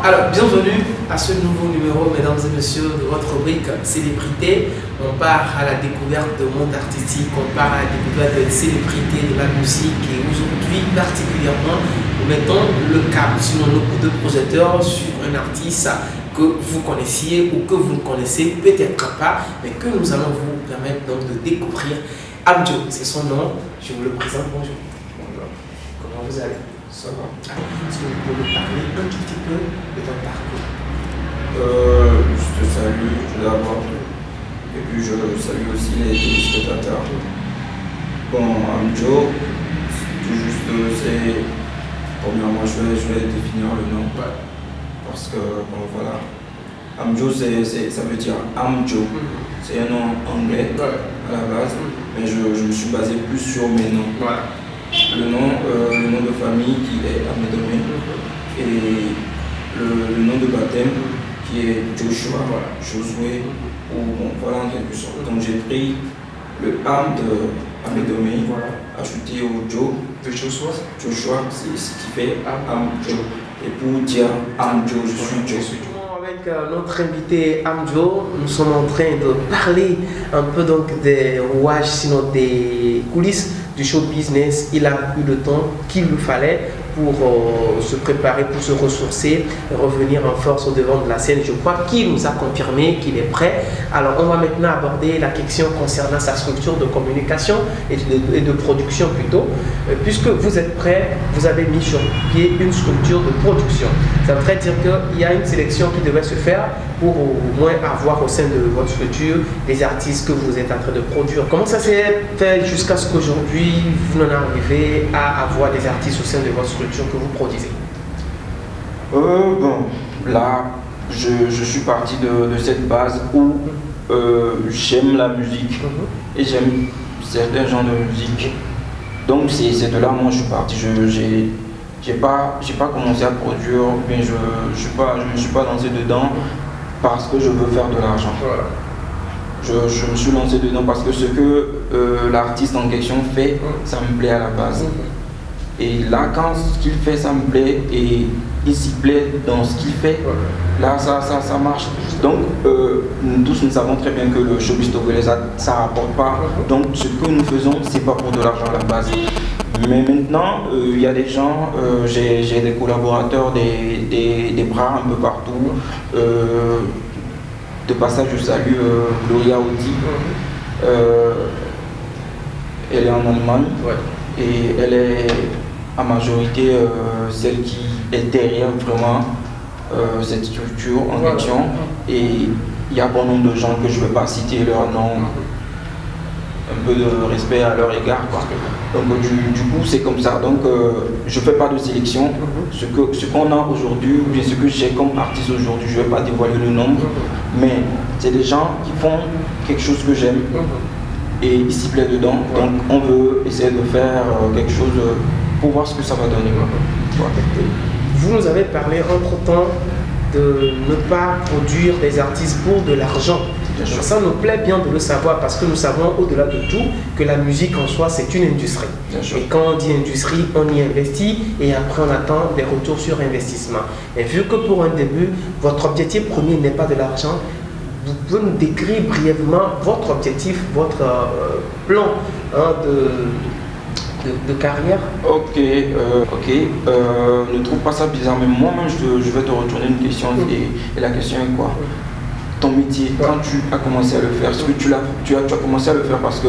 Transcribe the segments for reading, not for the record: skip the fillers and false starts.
Alors, bienvenue à ce nouveau numéro, mesdames et messieurs, de votre rubrique Célébrité. On part à la découverte de monde artistique, on part à la découverte des célébrités de la musique et aujourd'hui, particulièrement, nous mettons le cap sur nos coups de projecteur sur un artiste que vous connaissiez ou que vous ne connaissez peut-être pas, mais que nous allons vous permettre donc de découvrir. Amjo, c'est son nom, je vous le présente. Bonjour. Bonjour. Comment vous allez? Ça va. Est-ce que vous pouvez parler un tout petit peu de ton parcours? Je te salue tout d'abord et puis je salue aussi les téléspectateurs. Bon, Amjo, tout juste, c'est... Premièrement, je vais définir le nom. Parce que, bon, voilà. Amjo, ça veut dire Amjo. C'est un nom anglais à la base, mais je me suis basé plus sur mes noms. Le nom de famille qui est Amédomé et le nom de baptême qui est Joshua, Josué, ou bon, voilà en quelque sorte. Donc j'ai pris le Am de Amédomé, ajouté au Jo de Joshua, c'est ce qui fait Amjo. Et pour dire Amjo, je suis Jo. Avec notre invité Amjo, nous sommes en train de parler un peu donc des rouages, sinon des coulisses du show business. Il a eu le temps qu'il lui fallait pour se préparer, pour se ressourcer, revenir en force au devant de la scène. Je crois qu'il nous a confirmé qu'il est prêt. Alors on va maintenant aborder la question concernant sa structure de communication et de production plutôt. Puisque vous êtes prêt, vous avez mis sur pied une structure de production. Ça voudrait dire qu'il y a une sélection qui devait se faire pour au moins avoir au sein de votre structure des artistes que vous êtes en train de produire. Comment ça s'est fait jusqu'à ce qu'aujourd'hui vous en arrivez à avoir des artistes au sein de votre structure que vous produisez? Bon, là, je suis parti de cette base où j'aime la musique et j'aime certains genres de musique. Donc c'est de là moi je suis parti. J'ai pas commencé à produire, mais je me suis pas lancé dedans parce que je veux faire de l'argent. Je me suis lancé dedans parce que ce que l'artiste en question fait, ça me plaît à la base. Et là, quand ce qu'il fait, ça me plaît et il s'y plaît dans ce qu'il fait, là, ça marche. Donc, nous tous, nous savons très bien que le showbiz togolais, ça ne rapporte pas. Donc, ce que nous faisons, c'est pas pour de l'argent à la base. Mais maintenant, il y a des gens, j'ai des collaborateurs, des bras un peu partout. De passage, je salue Gloria Audi. Elle est en Allemagne et elle est à majorité celle qui est derrière vraiment cette structure en question. Et il y a bon nombre de gens que je ne vais pas citer leur nom. Un peu de respect à leur égard, quoi. Donc du coup c'est comme ça. Donc je fais pas de sélection. Ce qu'on a aujourd'hui ou bien ce que j'ai comme artiste aujourd'hui, je vais pas dévoiler le nombre, mais c'est des gens qui font quelque chose que j'aime et ils s'y plaisent dedans. Donc on veut essayer de faire quelque chose pour voir ce que ça va donner. Vous nous avez parlé entre-temps de ne pas produire des artistes pour de l'argent. Ça nous plaît bien de le savoir parce que nous savons au-delà de tout que la musique en soi c'est une industrie. Et quand on dit industrie, on y investit et après on attend des retours sur investissement. Et vu que pour un début, votre objectif premier n'est pas de l'argent, vous pouvez nous décrire brièvement votre objectif, votre plan de carrière? Ok. Ne trouve pas ça bizarre, mais moi-même je vais te retourner une question et la question est quoi? Ton métier, quand tu as commencé à le faire, est-ce que tu as commencé à le faire parce que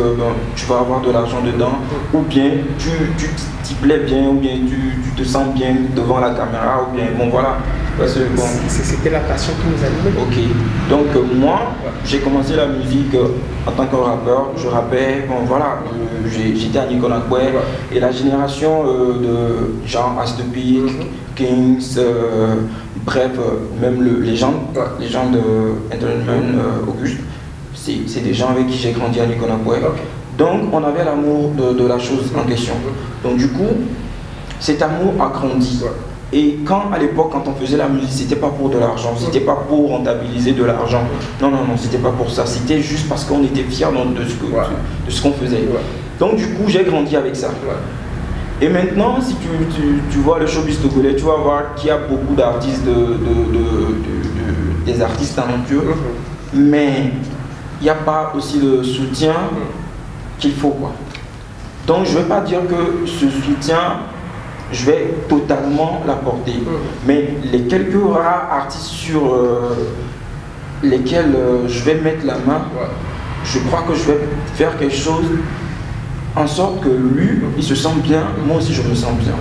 tu vas avoir de l'argent dedans, ou bien tu t'y plais bien, ou bien tu te sens bien devant la caméra, ou bien bon voilà. Bon. C'était la passion qui nous animait. Ok, donc moi j'ai commencé la musique en tant que rappeur, je rappais, bon voilà, j'étais à Nicolas Koué et la génération de Jean Astepic, Kings, bref, même les gens de Entertainment Auguste, c'est des gens avec qui j'ai grandi à Nicolas Koué. Donc on avait l'amour de la chose en question. Donc du coup, cet amour a grandi. Et quand à l'époque, quand on faisait la musique, c'était pas pour de l'argent, c'était pas pour rentabiliser de l'argent. Non, c'était pas pour ça. C'était juste parce qu'on était fiers de ce qu'on faisait. Donc du coup, j'ai grandi avec ça. Et maintenant, si tu vois le showbiz togolais, tu vas voir qu'il y a beaucoup d'artistes, des artistes talentueux, mais il n'y a pas aussi le soutien qu'il faut, quoi. Donc je ne vais pas dire que ce soutien, je vais totalement l'apporter. Mais les quelques rares artistes sur lesquels je vais mettre la main, je crois que je vais faire quelque chose en sorte que lui, il se sent bien, moi aussi je me sens bien.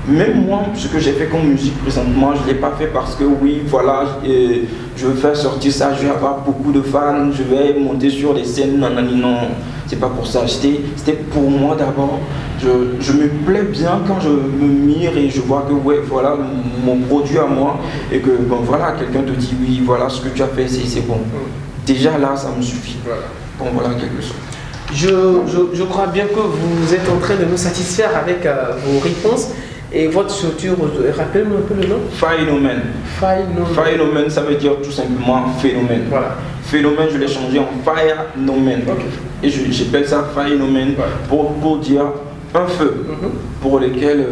Même moi, ce que j'ai fait comme musique présentement, je ne l'ai pas fait parce que oui, voilà, je veux faire sortir ça, je vais avoir beaucoup de fans, je vais monter sur les scènes, non, c'est pas pour ça. C'était pour moi d'abord. Je me plais bien quand je me mire et je vois que ouais, voilà mon produit à moi et que bon voilà, quelqu'un te dit oui, voilà ce que tu as fait, c'est bon. Déjà là, ça me suffit. Bon, voilà quelque chose. Je crois bien que vous êtes en train de nous satisfaire avec vos réponses. Et votre structure, rappelez-moi un peu le nom. Phénomène. Phénomène, ça veut dire tout simplement phénomène. Voilà. Phénomène, je l'ai changé en phénomène. Et j'appelle ça phénomène pour dire un feu pour lequel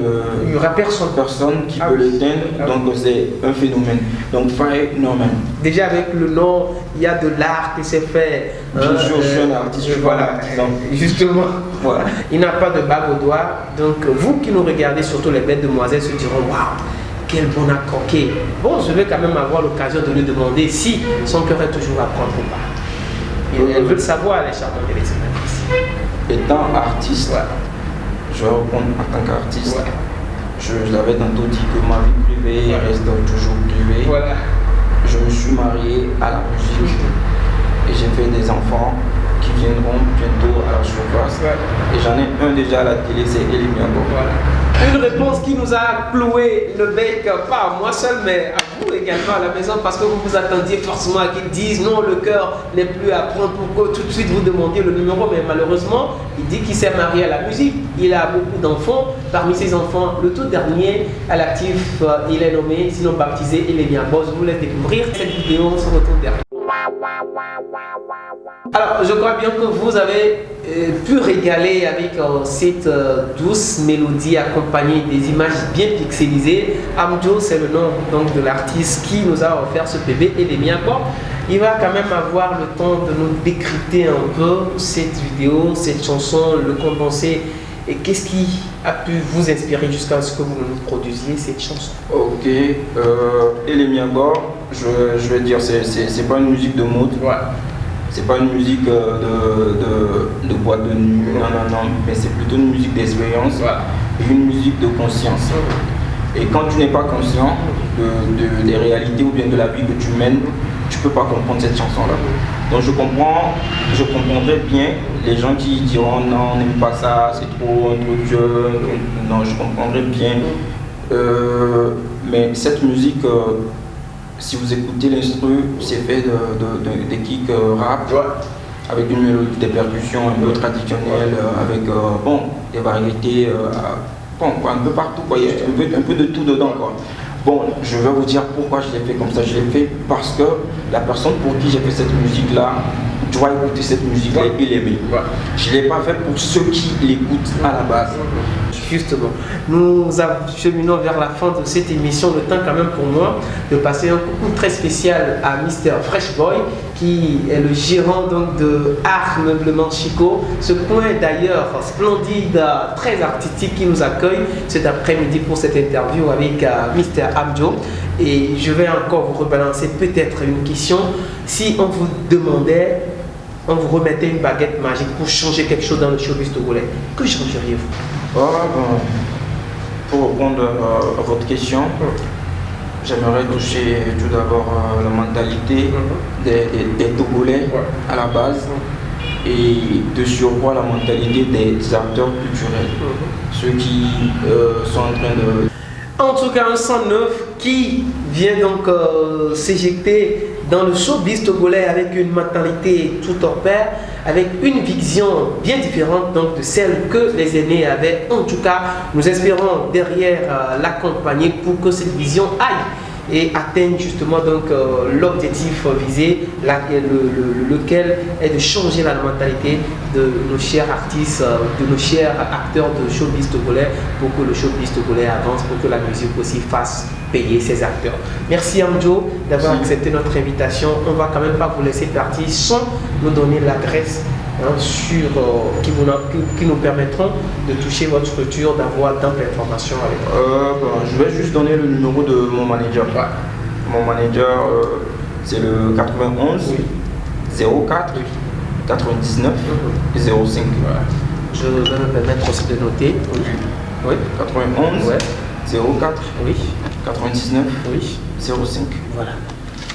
il n'y aura personne qui peut l'éteindre. Donc c'est un phénomène. Donc phénomène. Déjà avec le nom, il y a de l'art qui s'est fait. Bien sûr, je suis un artiste. Voilà, justement. Voilà. Il n'a pas de bague au doigt. Donc vous qui nous regardez, surtout les belles demoiselles, se diront waouh, quel bon accoqué. Bon, je vais quand même avoir l'occasion de lui demander si son cœur est toujours à prendre ou pas. Elle veut le savoir, les charmantes et les sénatrices. Étant artiste, je vais répondre en tant qu'artiste. Je l'avais tantôt dit que ma vie privée reste toujours privée. Voilà. Je me suis marié à la musique et j'ai fait des enfants qui viendront bientôt à la surface. Et j'en ai un déjà à la télé, c'est Elie Miago. Une réponse qui nous a cloué le bec, pas à moi seul, mais à vous également à la maison, parce que vous vous attendiez forcément à qu'ils disent non, le cœur n'est plus à prendre pour que tout de suite vous demandiez le numéro. Mais malheureusement, il dit qu'il s'est marié à la musique. Il a beaucoup d'enfants. Parmi ses enfants, le tout dernier à l'actif, il est nommé, sinon baptisé, Elie Miago. Je vous laisse découvrir cette vidéo. On se retrouve derrière. Alors, je crois bien que vous avez pu régaler avec cette douce mélodie accompagnée des images bien pixelisées. Amjo, c'est le nom donc, de l'artiste qui nous a offert ce bébé Elie Miago. Il va quand même avoir le temps de nous décrypter un peu cette vidéo, cette chanson, le condensé. Et qu'est-ce qui a pu vous inspirer jusqu'à ce que vous nous produisiez cette chanson? Ok, Elie Miago, je vais dire, c'est pas une musique de mode. C'est pas une musique de boîte de nuit, non, mais c'est plutôt une musique d'expérience et une musique de conscience. Et quand tu n'es pas conscient des réalités ou bien de la vie que tu mènes, tu peux pas comprendre cette chanson-là. Donc je comprendrais bien les gens qui diront non, on n'aime pas ça, c'est trop un truc jeune. Non, je comprendrais bien. Mais cette musique, si vous écoutez l'instru, c'est fait de kicks rap, avec une mélodie, des percussions un peu traditionnelles, avec des variétés, un peu partout, quoi. Il y a un peu de tout dedans, quoi. Bon, je vais vous dire pourquoi je l'ai fait comme ça. Je l'ai fait parce que la personne pour qui j'ai fait cette musique-là doit écouter cette musique-là et l'aimer. Je ne l'ai pas fait pour ceux qui l'écoutent à la base. Justement, nous cheminons vers la fin de cette émission. Le temps quand même pour moi de passer un coucou très spécial à Mr. Fresh Boy, qui est le gérant donc, de Art Meublement Chico. Ce coin d'ailleurs splendide, très artistique qui nous accueille cet après-midi pour cette interview avec Mr. Amjo. Et je vais encore vous rebalancer peut-être une question. Si on vous demandait, on vous remettait une baguette magique pour changer quelque chose dans le showbiz togolais, que changeriez-vous? Pour répondre à votre question, j'aimerais toucher tout d'abord la mentalité des Togolais à la base et de surcroît la mentalité des acteurs culturels, ceux qui sont en train de... En tout cas, un 109 qui vient donc s'éjecter dans le showbiz togolais avec une mentalité tout hors pair, avec une vision bien différente donc, de celle que les aînés avaient. En tout cas, nous espérons derrière l'accompagner pour que cette vision aille et atteindre justement donc l'objectif visé, lequel est de changer la mentalité de nos chers artistes, de nos chers acteurs de showbiz togolais, pour que le showbiz togolais avance, pour que la musique aussi fasse payer ses acteurs. Merci Amjo d'avoir accepté notre invitation. On ne va quand même pas vous laisser partir sans nous donner l'adresse qui nous permettront de toucher votre structure, d'avoir d'ample informations avec vous. Je vais juste donner le numéro de mon manager. Ouais. Mon manager, c'est le 91 04 99 05. Voilà. Je vais me permettre aussi de noter. Oui. 91 04 99 05. Voilà.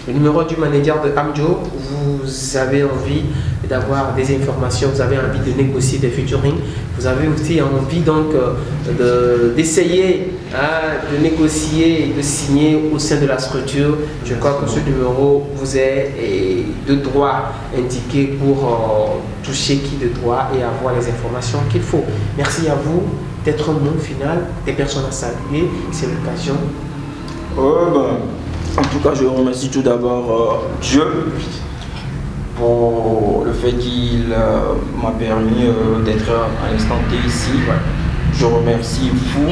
Le numéro du manager de Amjo. Vous avez envie d'avoir des informations, vous avez envie de négocier des featuring, vous avez aussi envie donc d'essayer de négocier et de signer au sein de la structure. Je crois que ce numéro vous est de droit indiqué pour toucher qui de droit et avoir les informations qu'il faut. Merci à vous d'être un mot final, des personnes à saluer, c'est l'occasion. En tout cas, je remercie tout d'abord Dieu pour le fait qu'il m'a permis d'être à l'instant T ici. Je remercie vous,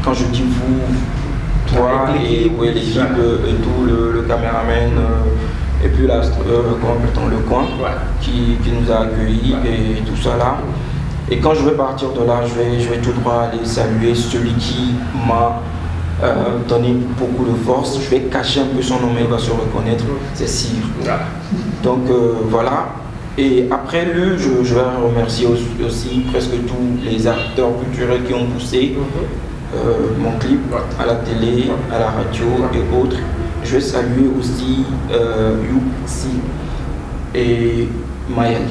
quand je dis vous, toi et l'équipe et tout, le caméraman et puis le coin qui nous a accueillis et tout ça là. Et quand je vais partir de là, je vais tout droit aller saluer celui qui m'a donné beaucoup de force. Je vais cacher un peu son nom, mais il va se reconnaître, c'est Cyr. Donc voilà. Et après lui, je vais remercier aussi presque tous les acteurs culturels qui ont poussé mon clip à la télé, à la radio et autres. Je vais saluer aussi Youxi et Maël.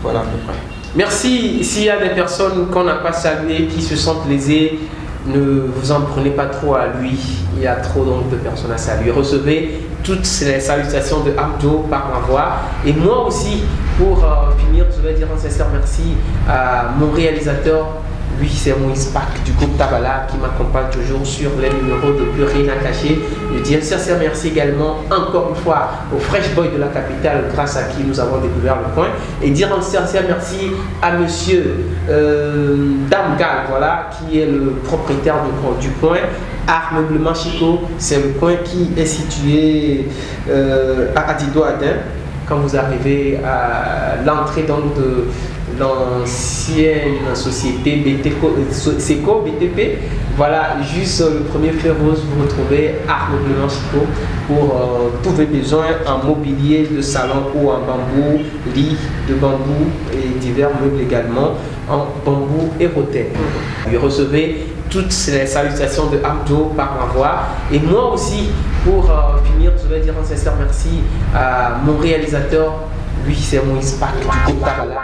Voilà à peu près. Merci. S'il y a des personnes qu'on n'a pas saluées, qui se sentent lésées, ne vous en prenez pas trop à lui. Il y a trop donc de personnes à saluer. Recevez toutes les salutations de Amjo par ma voix. Et moi aussi, pour finir, je vais dire un sincère merci à mon réalisateur. Lui, c'est Moïse Pac du groupe Tabala qui m'accompagne toujours sur les numéros de Plus Rien à Cacher. Je dis un sincère merci également, encore une fois, au Fresh Boy de la capitale, grâce à qui nous avons découvert le coin. Et dire un sincère merci à monsieur Damgal, voilà, qui est le propriétaire du coin. Art Meublement Chico, c'est le coin qui est situé à Adido Adin. Quand vous arrivez à l'entrée de l'ancienne société Seco BTP, voilà, juste le premier feu rose, vous retrouvez Art Meublement Chico pour tous vos besoins en mobilier de salon ou en bambou, lit de bambou et divers meubles également en bambou et rotin. Vous recevez toutes les salutations de Amjo par ma voix. Et moi aussi, pour finir, je vais dire un sincère merci à mon réalisateur. Lui, c'est Moïse Pac du groupe Tabala.